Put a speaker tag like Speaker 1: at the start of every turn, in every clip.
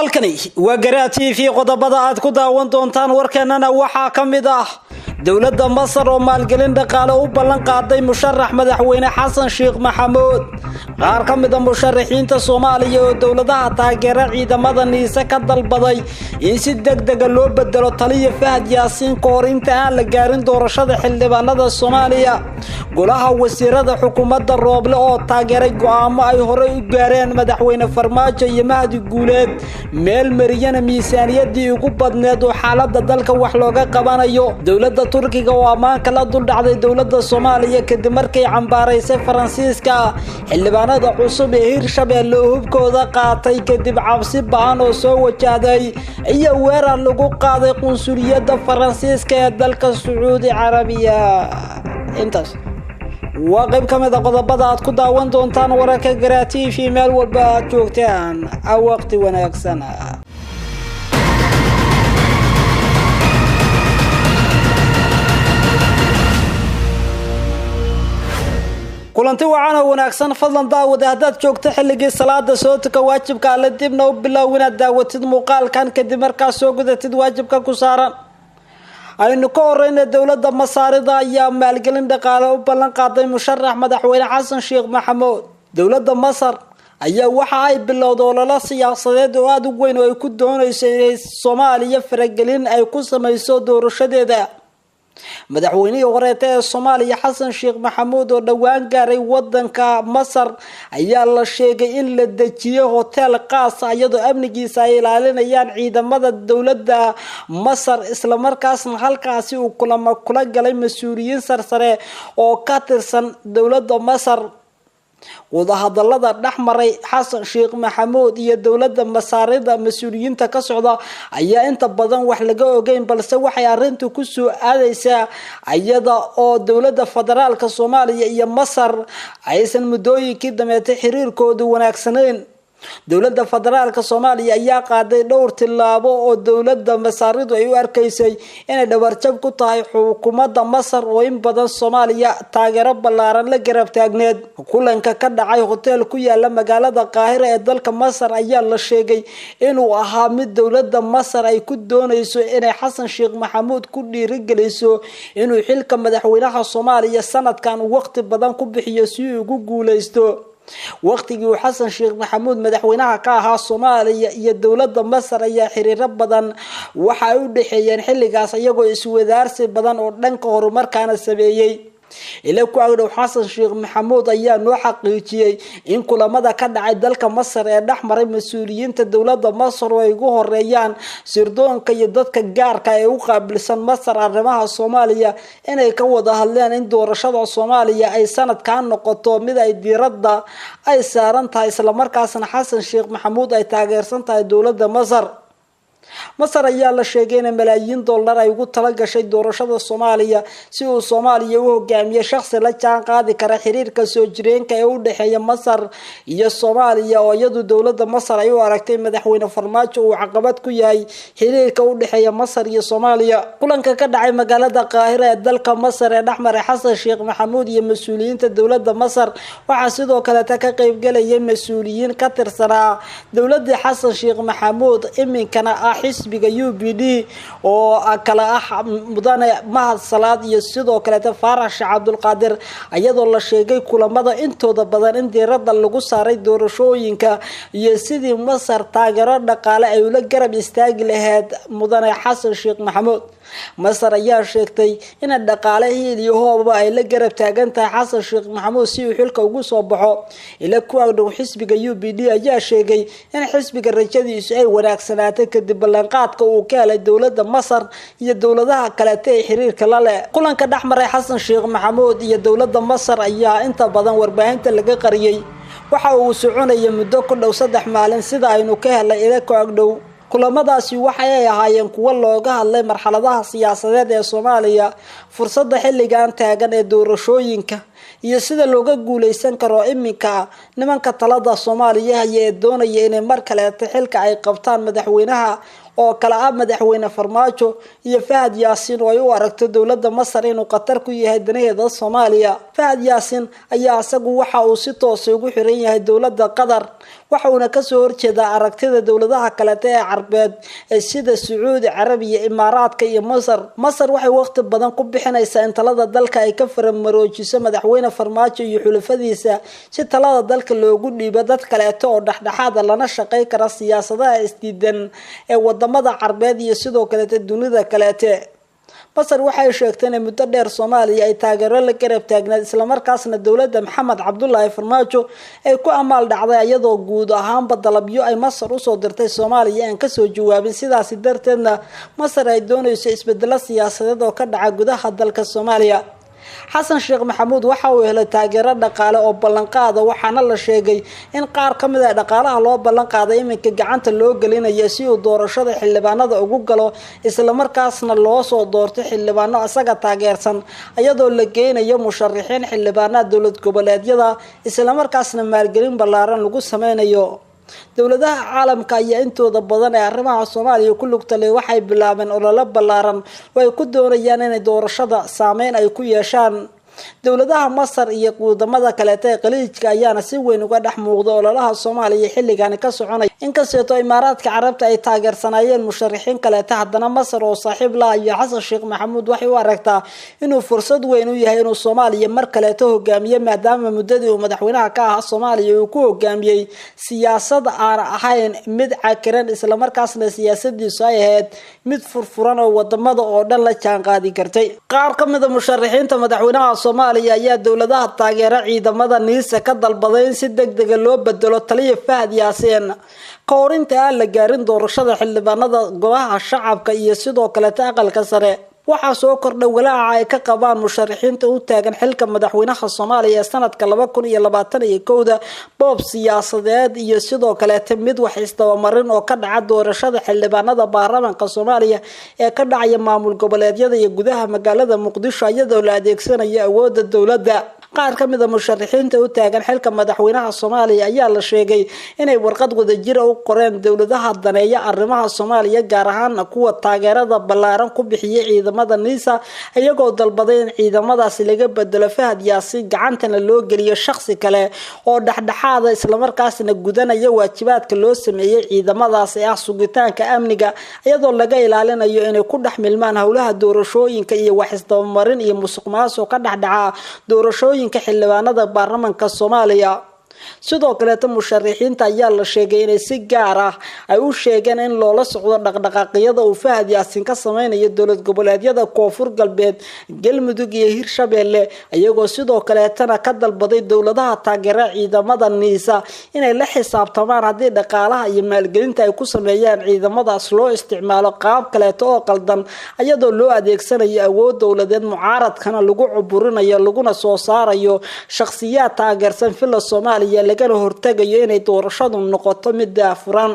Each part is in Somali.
Speaker 1: halkani waa Garaa TV qodobada aad ku daawan doontaan warkeenana waxa kamid ah dawladda Masar oo maalgelin dhaqaale u ballan qaaday musharax madaxweyne Xasan Sheekh Maxamuud qaar kamid ah musharaxiinta Soomaaliya oo dawladaha taageera ciidamada niisa ka dalbaday in si degdeg ah loo bedelo taliye Fahad Yaasiin koor inta aan la gaarin doorashada xildhibaanada Soomaaliya golaha wasiirada xukuumadda Rooble oo taageeray go'aamo ay hore u gaareen madaxweyne Farmaajo iyo Mahdi Guuleed meel mariyana miisaaniyadii ugu badneed oo xaaladda dalka wax looga qabanayo dawladda Turkiga oo amaanka la dul dhacday dawladda Soomaaliya kadib markay cambaaraysay Faransiiska xildhibaanada cusub ee Hirshabeelle hubkooda qaatay kadib cabsi ba'an oo soo wajahday iyo weerar lagu qaaday qunsuliyadda Faransiiska ee dalka Sacuudi Carabiya intaas وقيب كم إذا قد بدأت كده وانتم تنورك كراتي في مال والبات جوكتان أو وقت ونكسنا كلنتي وعنا ونكسن فضلا داود هدات جوكت حلقي صلاة صوتك واجبك على الدبنا وبالله ونا داود مقال كان كدي مركز سوق واجبك كسارا aynu ka horreynay dawladda Masaarida ayaa maalgelin dhaqaale u ballan qaaday musharax madaxweyne Xasan Sheekh Maxamuud dawladda Masar ayaa waxa ay bilowday olole siyaasadeed oo aad u weyn oo ay ku doonayso inay Soomaaliya faragelin ay ku samayso doorashadeeda madaxweynihii hore ee Soomaaliya Xasan Sheekh Maxamuud oo dhawaan gaaray wadanka Masar ayaa la sheegay in la dejiyo hotel qaas ah iyadoo amnigiisa ay ilaalinayaan ciidamada dawladda Masar isla markaasna halkaasi uu kula galay mas'uuliyiin sarsare oo ka tirsan dawladda Masar wadahadallada dhaxmaray Xasan Sheekh Maxamuud iyo dawladda Masaarida mas'uuliyiinta ka socda ayaa inta badan wax laga ogeyn balse waxay arintu ku soo aadaysaa ayada oo dawladda federaalka Soomaaliya iyo Masar aysan mudooyinkii dhameeyay xiriirkoodu wanaagsaneyn dawladda federaalka Soomaaliya ayaa qaaday dhowr tilaabo oo dawladda Masaaridu ay u arkaysay inay dhabarjab ku tahay xukuumadda Masar oo in badan Soomaaliya taageero ballaaran la garab taagneed kulanka ka dhacay hotel ku yaala magaalada Qaahira ee dalka Masar ayaa la sheegay inuu ahaa mid dawladda Masar ay ku doonayso inay Xasan Sheekh Maxamuud ku dhiirigeliso inuu xilka madaxweynaha Soomaaliya sanadkan waqti badan ku bixiyo si uu ugu guuleysto waqtigii uu Xasan Sheekh Maxamuud madaxweynaha ka ahaa Soomaaliya iyo dawladda Masar ayaa xiriir badan waxa ay u dhaxeeyeen xilligaas iyagoo iswadaarsi badan oo dhanka horumarkaana sameeyay ila ku agdhow Xasan Sheekh Maxamuud ayaa noo xaqiijiyay in kulamada ka dhacay dalka Masar ee dhaxmaray mas'uuliyiinta dawladda Masar oo ay ugu horeeyaan sirdoonka iyo dadka gaarka ah ee u qaabilsan Masar arrimaha Soomaaliya inay ka wada hadleen in doorashada Soomaaliya ay sanadkan noqoto mid ay diiradda ay saaran tahay isla markaasna Xasan Sheekh Maxamuud ay taageersan tahay dawladda Masar ayaa la sheegay in malaayiin dollar ay ugu tala gashay doorashada Soomaaliya si uu Soomaaliya u hogaamiyo shakhsi la jaan qaadi kara xiriirka soo jireenka ee u dhaxeeya Masar iyo Soomaaliya oo iyadu dawladda Masar ay u aragtay madaxweyne Farmaajo uu caqabad ku yahay xiriirka u dhaxeeya Masar iyo Soomaaliya kulanka ka dhacay magaalada Qaahira ee dalka Masar ee dhaxmaray Xasan Sheekh Maxamuud iyo mas'uuliyiinta dawladda Masar waxa sidoo kale ka qayb galayay mas'uuliyiin ka tirsanaa dawladda Xasan Sheekh Maxamuud iminkana xisbiga UPD oo kala ah mudane Mahad Salaad iyo sidoo kale Faarax Abdul Qaadir ayadoo la sheegay kulamada intooda badan in diiradda lagu saaray doorashooyinka iyo sidii Masar taageero dhaqaale ay ula garab istaagi lahayd mudane Xasan Sheekh Maxamuud Masar ayaa sheegtay in dhaqaalaheedii iyo hooba ay la garab taagan tahay Xasan Sheekh Maxamuud si uu xilka ugu soo baxo ila ku agdhow xisbiga UPD ayaa sheegay in xisbiga rajadiisu ay wanaagsanaato kadib ballanqaadka uu ka helay dawladda Masar iyo dawladaha kale ee xiriirka la leh kulanka dhaxmaray Xasan Sheekh Maxamuud iyo dawladda Masar ayaa inta badan warbaahinta laga qariyay waxa uu soconayay muddo ku dhow 3 maalin sida aynu ka helay ila ku agdhow kulamadaasi waxay ahaayeen kuwa looga hadlay marxaladaha siyaasadeed ee Soomaaliya fursadda xilligan taagan ee doorashooyinka iyo sida looga guuleysan karo iminka nimanka talada Soomaaliya ee doonaya inay mar kale xilka ay qabtaan madaxweynaha oo kala ah madaxweyne Farmaajo iyo Fahad Yaasin oo ay u aragto dawladda Masar inuu qatar ku yahay danaheeda Soomaaliya. Fahad Yaasin ayaa asagu waxa uu si toos ah ugu xiran yahay dawladda Qatar, waxa uu ka soo horjeedaa aragtida dawladaha kale ee Carbeed sida Sacuudi Carabiya, Imaaraadka iyo Masar. Masar waxay waqti badan ku bixinaysaa in talada dalka ay ka faramaroojiso madaxweyne Farmaajo iyo xulafadiisa si talada dalka loogu dhiibo dad kale oo dhaxdhaxaad lana shaqeyn kara siyaasadaha isdiidan ee wadamada Carbeed iyo sidoo kale dunida kale. Masar waxay sheegtay in muddo dheer Soomaaliya ay taageero la garab taagnayd isla markaasna dawladda Maxamed Cabdullaahi Farmaajo ay ku amaal dhacday iyadoo guud ahaan dalabyo ay Masar u soo dirtay Soomaaliya aan ka soo jawaabin. sidaas darteedna Masar ay doonayso isbedel siyaasadeed oo ka dhaca gudaha dalka Soomaaliya. xasan sheekh maxamuud waxa uu helay taageero dhaqaale oo ballan qaada, waxaana la sheegay in qaar ka mid ah dhaqaalaha loo ballan qaaday iminka gacanta loo gelinayo si uu doorashada xildhibaanada ugu galo isla markaasna loo soo doorto xildhibaano asaga taageersan iyadoo la geynayo musharaxiin xildhibaanada dawlad goboleedyada isla markaasna maalgelin ballaaran lagu sameynayo. dawladaha caalamka ayaa intooda badan ee arrimaha Soomaaliya ku lugta leh waxay bilaabeen olole ballaaran oo ay ku doonayaan in doorashada saameyn ay ku yeeshaan. dawladaha Masar iyo wadamada kale ee qaliijka ayaana si weyn uga dhex muuqda ololaha Soomaaliya xilligan ka soconaya. inkastoo Imaaraadka Carabta ay taageersanayeen musharaxiin kale haddana Masar oo saaxiib la ah xasan sheekh maxamuud waxay u aragtaa inuu fursad weyn u yahay inuu Soomaaliya mar kale hogaamiyo maadaama muddadii uu madaxweynaha ka ahaa Soomaaliya uu ku hogaamiyay siyaasad aan ahayn mid cakiran isla markaasna siyaasadiisu ay ahayd mid furfuran oo wadamada oo dhan la jaan qaadi kartay. qaar ka mid ah musharaxiinta madaxweynaha Soomaaliya ayaa dawladaha taageera ciidamada niisa ka dalbaday in si degdeg ah loo bedelo taliye Fahad Yaasin ka hor inta aan la gaarin doorashada xildhibaanada golaha shacabka iyo sidoo kale aqalka sare. waxaa soo kordhay walaaca ay ka qabaan musharaxiinta u taagan xilka madaxweynaha Soomaaliya ee sanadka 2021 boob siyaasadeed iyo sidoo kale mid wax isdabamarin oo ka dhaca doorashada xildhibaanada baarlamaanka Soomaaliya ee ka dhacaya maamul goboleedyada iyo gudaha magaalada Muqdisho iyadoo la adeegsanayo awoodda dawladda. qaar ka mid ah musharaxiinta u taagan xilka madaxweynaha Soomaaliya ayaa la sheegay inay warqad wadajir u qoreen dawladaha daneeya arrimaha Soomaaliya gaar ahaan kuwa taageerada ballaaran ku bixiyay ciidamada niisa iyagoo dalbaday in ciidamadaasi laga bedelo Fahad Yaasin gacantana loo geliyo shakhsi kale oo dhaxdhaxaad isla markaasna gudanaya waajibaadka loo sameeyay ciidamadaasi ah sugitaanka amniga iyadoo laga ilaalinayo inay ku dhaxmilmaan howlaha doorashooyinka iyo wax isdabamarin iyo musuqmaasuq ka dhaca doorashooyinka xildhibaanada baarlamaanka Soomaaliya. sidoo kale musharaxiinta ayaa la sheegay inay si gaar ah ay u sheegeen in loola socdo dhaqdhaqaaqyada uu Fahad Yaasin ka sameynayo dawlad goboleedyada Koonfur Galbeed, Galmudug iyo Hirshabeelle iyagoo sidoo kale ka dalbaday dawladaha taageera ciidamada niisa inay la xisaabtamaan haddii dhaqaalaha iyo maalgelinta ay ku sameeyaan ciidamadaas loo isticmaalo qaab kale oo qaldan iyadoo loo adeegsanayo awood dawladeed mucaaradkana lagu cuburinayo laguna soo saarayo shakhsiyaad taageersan fila Soomaaliya lagana hortagayo inay doorashadu noqoto mid daahfuran.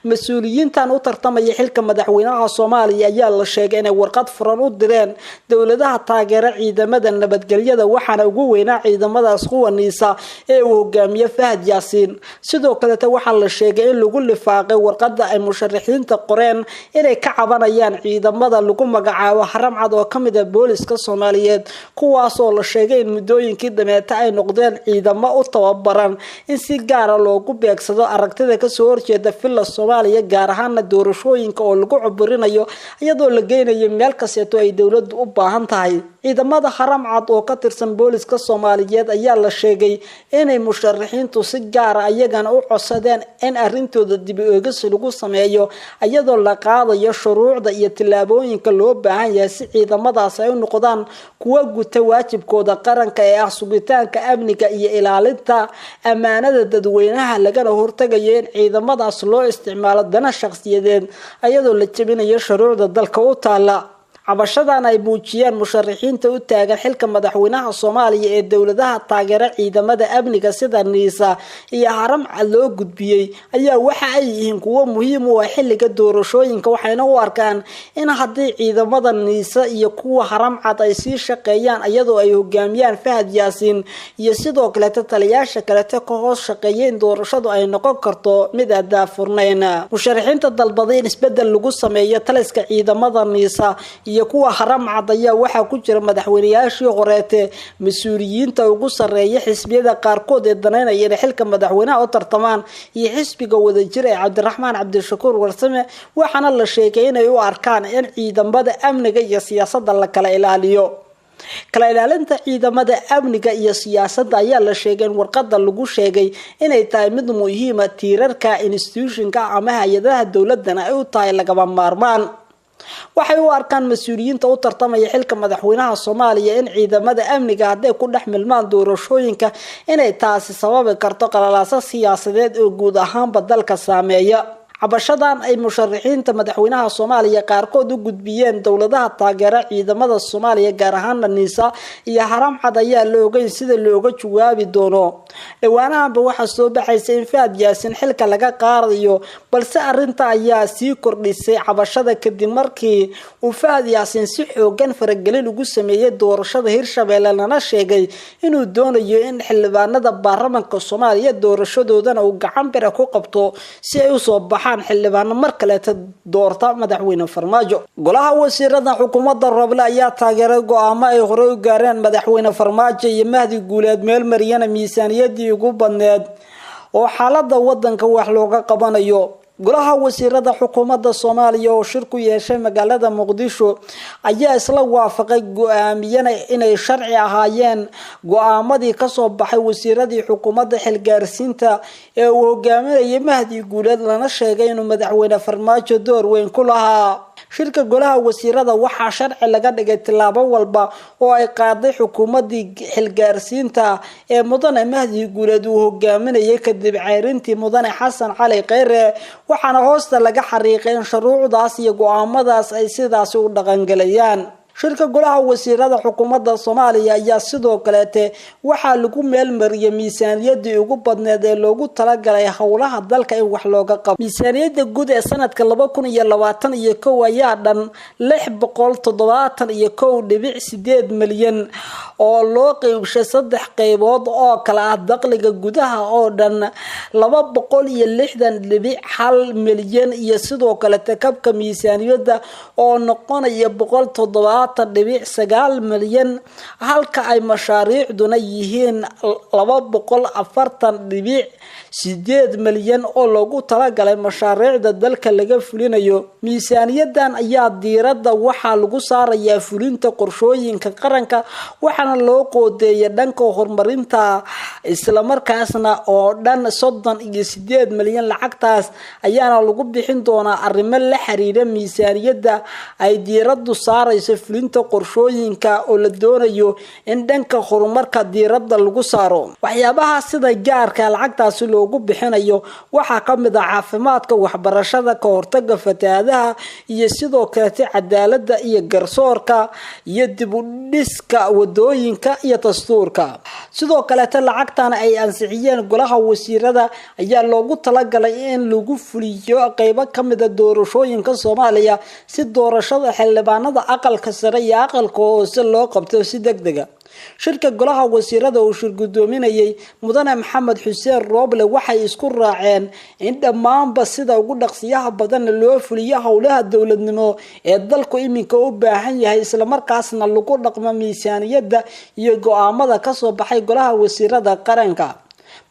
Speaker 1: mas-uuliyiintan u tartamaya xilka madaxweynaha Soomaaliya ayaa la sheegay inay warqad furan u direen dawladaha taageera ciidamada nabadgelyada waxaana ugu weynaa ciidamadaas kuwa niisa ee uu hogaamiyo Fahad Yaasin. sidoo kale waxaa la sheegay in lagu lifaaqay warqada ay musharaxiinta qoreen inay ka cabanayaan ciidamada lagu magacaabo Haram Cad oo kamid ah booliska Soomaaliyeed kuwaas oo la sheegay in muddooyinkii dhameeta ay noqdeen ciidamo u tababaran in si gaar ah loogu beegsado aragtida ka soo horjeeda fila Soomaaliya gaar ahaan doorashooyinka oo lagu cuburinayo iyadoo la geynayo meel kasta ay dawladdu u baahan tahay. ciidamada Haram Cad oo ka tirsan booliska Soomaaliyeed ayaa la sheegay inay musharaxiintu si gaar ah ayagana u codsadeen in arintooda dib u eegis lagu sameeyo iyadoo la qaadayo shuruucda iyo tillaabooyinka loo baahan yahay si ciidamadaas ay u noqdaan kuwa guta waajibkooda qaranka ee ah sugitaanka amniga iyo ilaalinta ammaanada dadweynaha lagana hortagayo in ciidamadaas loo isticmaalo dana shakhsiyadeed iyadoo la jabinayo shuruucda dalka u taala. cabashadan ay muujiyeen musharaxiinta u taagan xilka madaxweynaha Soomaaliya ee dowladaha taageera ciidamada amniga sida NISA iyo Haram Cad loo gudbiyay ayaa waxa ay yihiin kuwo muhiim u ah xilliga doorashooyinka waxayna u arkaan in haddii ciidamada NISA iyo kuwa Haram Cad ay sii shaqeeyaan iyadoo ay hogaamiyaan Fahad Yaasiin iyo sidoo kale taliyaasha kale ka hoos shaqeeyeen doorashadu ay noqon karto mid daafurnayn musharaxiinta dalbaday in isbedel lagu sameeyo taliska ciidamada NISA iyo kuwa Haram Cad ayaa waxa ku jira madaxweynayaashii horeete mas'uuliyiinta ugu sareeya xisbiyada qaarkood ee daneynaya xilka madaxweynaha oo tartamaan iyo xisbiga wadajir ee Cabdiraxmaan Cabdishakuur Warsame waxaana la sheegay inay u arkaan in ciidamada amniga iyo siyaasadda la kala ilaaliyo kala ilaalinta ciidamada amniga iyo siyaasadda ayaa la sheegay in warqadda lagu sheegay inay tahay mid muhiim ah tiirarka institutionka ama hay'adaha dawladana ay u tahay lagaba maarmaan waxay u arkaan mas'uuliyiinta u tartamaya xilka madaxweynaha Soomaaliya in ciidamada amniga hadday ku dhex milmaan doorashooyinka inay taasi sababi karto qalalaasa siyaasadeed oo guud ahaanba dalka saameeya cabashadan ay musharaxiinta madaxweynaha Soomaaliya qaarkood u gudbiyeen dowladaha taageera ciidamada Soomaaliya gaar ahaan NISA iyo Haram Cad ayaa la ogeyn sida looga jawaabi doono dhawaanahanba waxa soo baxaysay in Fahad Yaasiin xilka laga qaadayo balse arinta ayaa sii kordhisay cabashada kadib markii uu Fahad Yaasiin si xoogan faragelin ugu sameeyay doorashada Hirshabelle lana sheegay inuu doonayo in xildhibaanada baarlamaanka Soomaaliya doorashadoodana uu gacan bir ku qabto si ay u soo baxaan xildhibaano mar kale doorta madaxweyne Farmaajo golaha wasiirada xukuumadda Roble ayaa taageeray go'aamo ay hore u gaareen madaxweyne Farmaajo iyo Mahdi Guuleed meel mariyana miisaaniyadii ugu badneed oo xaaladda wadanka wax looga qabanayo golaha wasiirada xukuumadda Soomaaliya oo shir ku yeeshay magaalada Muqdisho ayaa isla waafaqay go'aamiyana inay sharci ahaayeen go'aamadii ka soo baxay wasiiradii xukuumadda xilgaarsiinta ee uu hogaaminayay Mahdi Guuleed lana sheegay inuu madaxweyne Farmaajo door weyn ku lahaa shirka golaha wasiirada waxa sharci laga dhigay tilaabo walba oo ay qaaday xukuumadii xilgaarsiinta ee mudane Mahdi Guuleed uu hogaaminayay kadib ceyrintii mudane Xasan Cali Kheyre waxaana hoosta laga xariiqay in shuruucdaas iyo go'aamadaas ay sidaas u dhaqan galayaan shirka golaha wasiirada xukuumadda Soomaaliya ayaa sidoo kale waxa lagu meel mariyay miisaaniyadii ugu badneed ee loogu talagalay howlaha dalka in wax looga qabto miisaaniyada guud ee sanadka 2021 ayaa dhan 671.8 milyan oo loo qaybshay saddex qaybood oo kala ah dakhliga gudaha oo dhan 260.1 milyan iyo sidoo kale kabka miisaaniyada oo noqonaya 9 milyan halka ay mashaariicduna yihiin 240.8 milyan oo loogu talagalay mashaariicda dalka laga fulinayo miisaaniyadan ayaa diiradda waxa lagu saarayaa fulinta qorshooyinka qaranka waxaana loo qoodeeyay dhanka horumarinta isla markaasna oo dhan 38 milyan lacagtaas ayaana lagu bixin doonaa arrimo la xiriira miisaaniyada ay diiraddu saarayso fulinta qorshooyinka oo la doonayo in dhanka horumarka diiradda lagu saaro waxyaabaha sida gaarka lacagtaasi loogu bixinayo waxa kamid ah caafimaadka waxbarashada ka hortagga fatahaadaha iyo sidoo kale cadaaladda iyo garsoorka iyo dib u dhiska wadooyinka iyo dastuurka sidoo kale lacagtan ay ansixiyeen golaha wasiirada ayaa loogu talagalay in lagu fuliyo qaybo kamid ah doorashooyinka Soomaaliya si doorashada xildhibaanada aqalka sare iyo aqalka hoose loo qabto si degdeg ah shirka golaha wasiirada uu shir gudoominayay mudane Maxamed Xuseen Roble waxay isku raaceen in dhamaanba sida ugu dhaqsiyaha badan loo fuliyo howlaha dawladnimo ee dalku iminka u baahan yahay isla markaasna lagu dhaqmo miisaaniyada iyo go'aamada ka soo baxay golaha wasiirada qaranka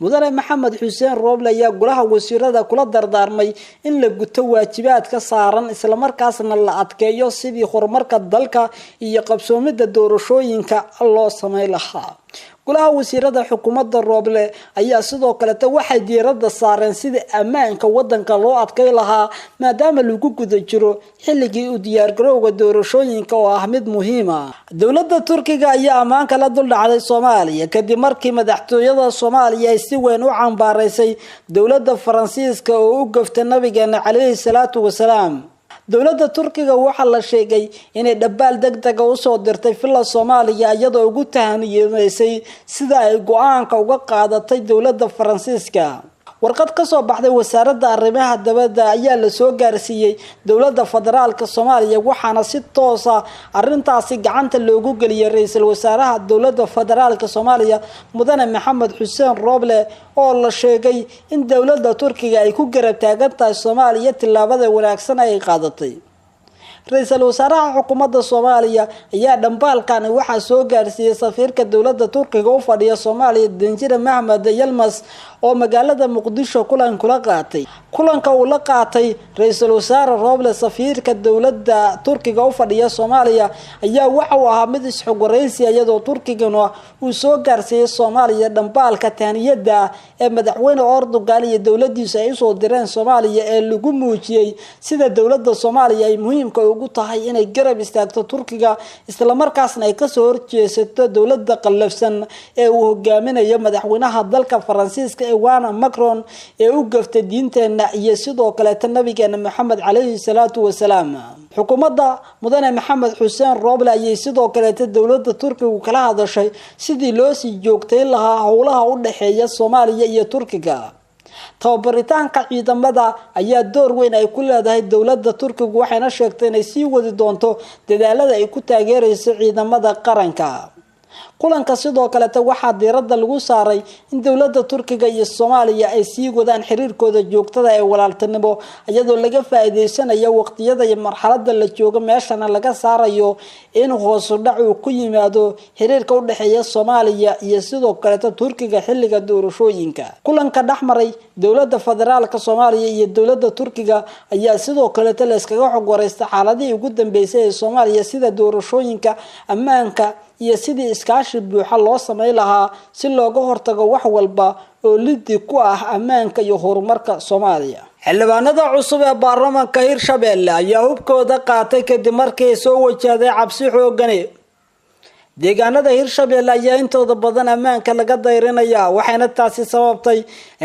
Speaker 1: mudane Maxamed Xuseen Roble ayaa golaha wasiirada kula dardaarmay in la guto waajibaadka saaran isla markaasna la adkeeyo sidii horumarka dalka iyo qabsoomida doorashooyinka loo sameey lahaa golaha wasiirada xukuumadda Roble ayaa sidoo kale waxay diiradda saareen sidii ammaanka wadanka loo adkay lahaa maadaama lagu guda jiro xilligii u diyaar garowga doorashooyinka oo ah mid muhiim ah dawladda Turkiga ayaa ammaanka la dul dhacday Soomaaliya kadib markii madaxtooyada Soomaaliya ay si weyn u cambaaraysay dawladda Faransiiska oo u gaftay nabigeena calayhi salaatu wasalaam dowladda Turkiga waxa la sheegay inay dhabaal degdeg ah u soo dirtay filla Soomaaliya iyadoo ugu tahaniyeysay sida ay go'aanka uga qaadatay dowladda Faransiiska warqad ka soo baxday wasaaradda arrimaha dibadda ayaa la soo gaarsiiyay dowladda federaalka Soomaaliya waxaana si toos ah arintaasi gacanta loogu galiyay ra'iisul wasaaraha dowladda federaalka Soomaaliya mudane Maxamed Xuseen Roble oo la sheegay in dowladda Turkiga ay ku garab taagan tahay Soomaaliya tilaabada wanaagsan ay qaadatay ra'iisul wasaaraha xukuumadda Soomaaliya ayaa dambaalkan waxa soo gaarsiiyay safiirka dowladda Turkiga u fadhiya Soomaaliya Danjire Maxamed Yilmaz oo magaalada Muqdisho kulan kula qaatay kulanka uu la qaatay ra'iisul wasaare Roble safiirka dowladda Turkiga u fadhiya Soomaaliya ayaa waxa uu ahaa mid isxog wareysi iyadoo Turkigana uu soo gaarsiiyay Soomaaliya dambaalka taaniyada ee madaxweyne Erdogan iyo dowladdiisa ay soo direen Soomaaliya ee lagu muujiyay sida dowladda Soomaaliya ay muhiimka ugu tahay inay garab istaagto Turkiga isla markaasna ay ka soo horjeesato dowladda qallafsan ee uu hogaaminayo madaxweynaha dalka Faransiiska Emmanuel Macron ee u gaftay diinteena iyo sidoo kale nabigeena Maxamed calayhi salaatu wasalaam xukuumadda mudane Maxamed Xuseen Roble ayay sidoo kale dowladda Turkiga kala hadashay sidii loo sii joogtay lahaa howlaha u dhaxeeya Soomaaliya iyo Turkiga tababaritaanka ciidamada ayaa door weyn ay ku leedahay dowladda Turkiga waxayna sheegtay inay sii wadi doonto dadaalada ay ku taageerayso ciidamada qaranka kulanka sidoo kale waxaa diiradda lagu saaray in dowladda Turkiga iyo Soomaaliya ay sii wadaan xiriirkooda joogtada ee walaaltinimo iyadoo laga faa'iideysanayo waqtiyada iyo marxaladda la joogo meeshana laga saarayo in hoos u dhac uu ku yimaado xiriirka u dhaxeeya Soomaaliya iyo sidoo kale Turkiga xilliga doorashooyinka kulanka dhaxmaray dowladda federaalka Soomaaliya iyo dowladda Turkiga ayaa sidoo kale la iskaga xog wareystay xaaladii ugu dambeysay ee Soomaaliya sida doorashooyinka ammaanka iyo sidii iskaashi buuxa loo sameey lahaa si looga hortago wax walba oo liddi ku ah ammaanka iyo horumarka Soomaaliya xildhibaanada cusub ee baarlamaanka Hirshabelle ayaa hubkooda qaatay kadib markii soo wajahday cabsi xooggan deegaanada Hirshabelle ayaa intooda badan ammaanka laga dayrinaya waxayna taasi sababtay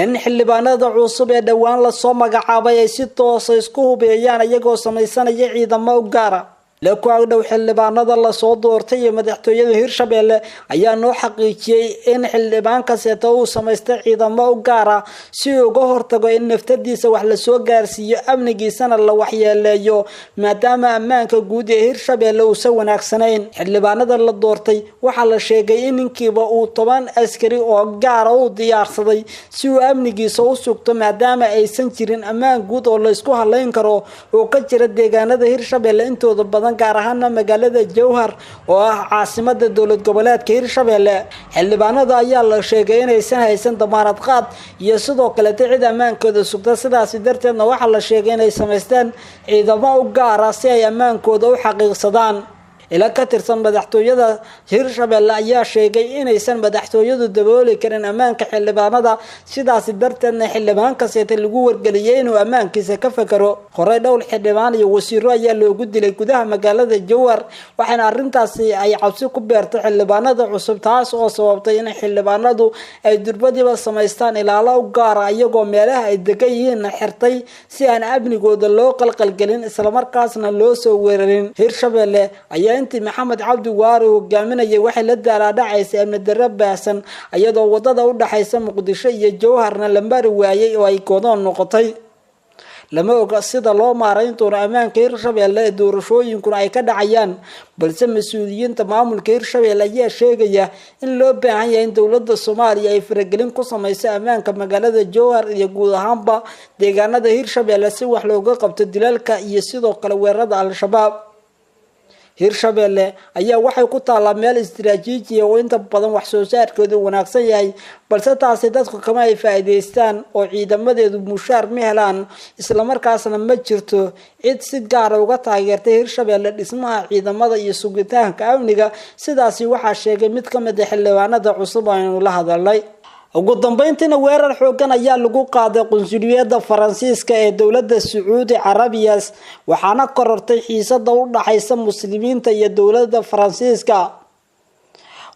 Speaker 1: in xildhibaanada cusub ee dhawaan la soo magacaabay ay si toos ah isku hubeeyaan iyagoo samaysanaya ciidamo u gaar ah la ku agdhow xildhibaanada la soo doortay iyo madaxtooyada Hirshabelle ayaa noo xaqiijiyay in xildhibaanka seeto uu sameystay ciidamo u gaar ah si uu uga hortago in naftadiisa wax la soo gaarsiiyo amnigiisana la waxyeeleeyo maadaama ammaanka guud ee Hirshabelle uu sa wanaagsanayn xildhibaanada la doortay waxa la sheegay in ninkiiba uu 10 askari oo gaar ah u diyaarsaday si uu amnigiisa u sugto maadaama aysan jirin ammaan guud oo la isku haleyn karo oo ka jira deegaanada Hirshabelle intooda badan gaar ahaan magaalada Jowhar oo ah caasimadda dowlad goboleedka Hirshabelle xildhibaanada ayaa la sheegay inaysan haysan damaanad qaad iyo sidoo kale cid ammaankooda sugta sidaas darteedna waxa la sheegay inay sameystaan ciidamo u gaar ah si ay ammaankooda u xaqiiqsadaan ila ka tirsan madaxtooyada Hirshabelle ayaa sheegay inaysan madaxtooyadu dabooli karin ammaanka xildhibaanada sidaas darteedna xildhibaanka seeta lagu wargeliyay inuu ammaankiisa ka fakaro qoray dhowl xildhibaan iyo wasiiro ayaa loogu dilay gudaha magaalada Jowhar waxaana arintaasi ay cabsi ku beertay xildhibaanada cusub taas oo sababtay in xildhibaanadu ay durbadiiba sameystaan ilaalo u gaar ah iyagoo meelaha ay degan yihiin xirtay si aan amnigooda loo qalqalgelin isla markaasna loo soo weerarin Hirshabelle ayaa intii Maxamed Cabdi Waare hogaaminayay waxay la daalaadhacaysay amni darro baahsan iyadoo wadada u dhaxaysa Muqdisho iyo Jowharna la mari waayay oo ay go'doon noqotay lama oga sida loo maareyn doono ammaanka Hirshabelle ee doorashooyinku ay ka dhacayaan balse mas'uuliyiinta maamulka Hirshabelle ayaa sheegaya in loo baahan yahay in dowladda Soomaaliya ay faragelin ku sameyso ammaanka magaalada Jowhar iyo guud ahaanba deegaanada Hirshabelle si wax looga qabto dilalka iyo sidoo kale weerarada al-shabaab Hirshabelle ayaa waxay ku taalaa meel istiraatiiji ah oo inta badan wax soo saarkoodu wanaagsan yahay balse taasi dadku kama ay faa'iideystaan oo ciidamadeedu mushaar ma helaan isla markaasna ma jirto cid si gaar ah uga taageertay Hirshabelle dhismaha ciidamada iyo sugitaanka amniga sidaasi waxa sheegay mid ka mid ah xildhibaanada cusub oo la hadalay ugu dambeyntiina weerar xooggan ayaa lagu qaaday qunsuliyadda Faransiiska ee dowladda Sacuudi Carabiya waxaana korortay xiisada u dhaxaysa muslimiinta iyo dowladda Faransiiska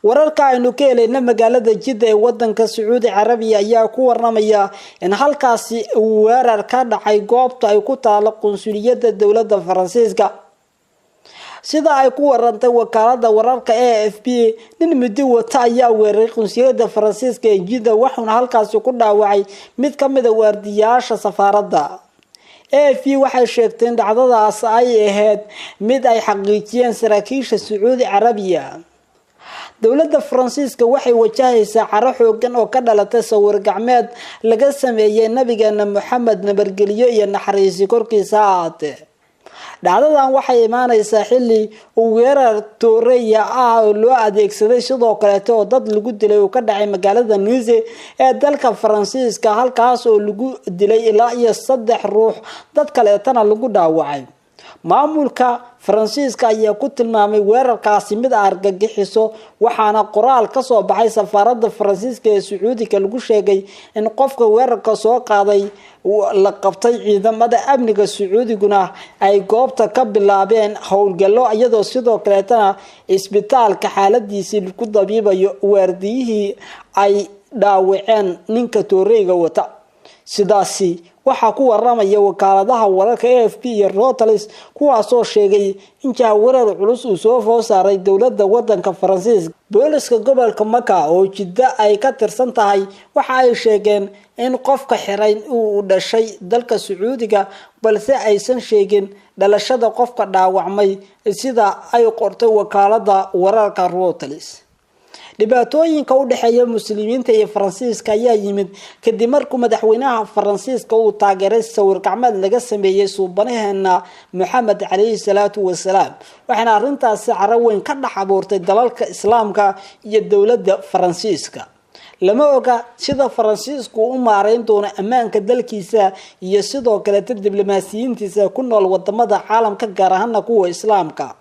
Speaker 1: wararka aynu ka helayna magaalada Jidda ee wadanka Sacuudi Carabiya ayaa ku waramaya in halkaasi weerar ka dhacay goobta ay ku taalo qunsuliyadda dawladda Faransiiska sida ay ku warantay wakaalada wararka AFP nin midi wata ayaa weeraray qunsuliyadda Faransiiska ee Jidda waxaana halkaasi ku dhaawacay mid ka mid ah waardiyaasha safaaradda AFP waxay sheegtay dhacdadaas ay ahayd mid ay xaqiijiyeen saraakiisha Sacuudi Carabiya dawladda Faransiiska waxay wajahaysaa caro xoogan oo ka dhalatay sawir gacmeed laga sameeyay nabigeena Muhammad nabadgeliyo iyo naxariis korkiisa ahaatee dhacdadan waxay imaanaysaa xilli uu weerar tooreeya ah oo loo adeegsaday sidoo kale oo dad lagu dilay oo ka dhacay magaalada Nice ee dalka Faransiiska halkaas oo lagu dilay ilaa iyo 3 ruux dad kale tana lagu dhaawacay maamulka Faransiiska ayaa ku tilmaamay weerarkaasi mid argagixiso waxaana qoraal ka soo baxay safaaradda Faransiiska ee Sacuudiga lagu sheegay in qofka weerarka soo qaaday la qabtay ciidamada amniga Sacuudiguna ay goobta ka bilaabeen howlgallo iyadoo sidoo kale tana isbitaalka xaaladiisa ku dabiibayo waardiyihii ay dhaawaceen ninka tooreeyga wata sidaasi waxa ku waramaya wakaaladaha wararka AFP iyo Reuters kuwaas oo sheegay in jahwareer culus uu soo foosaaray dawladda wadanka Faransiiska booliska gobolka Maka oo Jidda ay ka tirsan tahay waxa ay sheegeen in qofka xiray uu dhashay dalka Sacuudiga balse aysan sheegin dhalashada qofka dhaawacmay sida ay qortay wakaalada wararka Reuters dhibaatooyinka u dhaxeeya muslimiinta iyo Faransiiska ayaa yimid kadib markii madaxweynaha Faransiiska uu taageeray sawir gacmeed laga sameeyay suubanaheena Muhammad alayhi salaatu wasalaam waxaana arintaas caro weyn ka dhex abuurtay dalalka Islaamka iyo dawladda Faransiiska lama oga sida Faransiisku u maareyn doono ammaanka dalkiisa iyo sidoo kale diblomaasiyiintiisa ku nool wadamada caalamka gaar ahaan kuwa Islaamka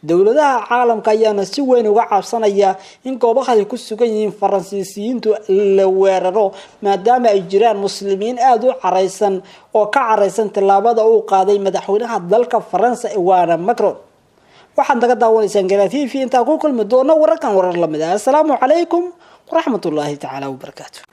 Speaker 1: dawladaha caalamka ayaana si weyn uga cabsanaya in goobaha ay ku sugan yihiin Faransiisiyiintu la weeraro maadaama ay jiraan muslimiin aad u careysan oo ka careysan tilaabada uu qaaday madaxweynaha dalka Faransa Emmanuel Macron waxaan daga daawanaysan Gala TV inta ku kulmi doono wararkan warar lamid ah assalaamu calaykum ورحمة الله تعالى وبركاته.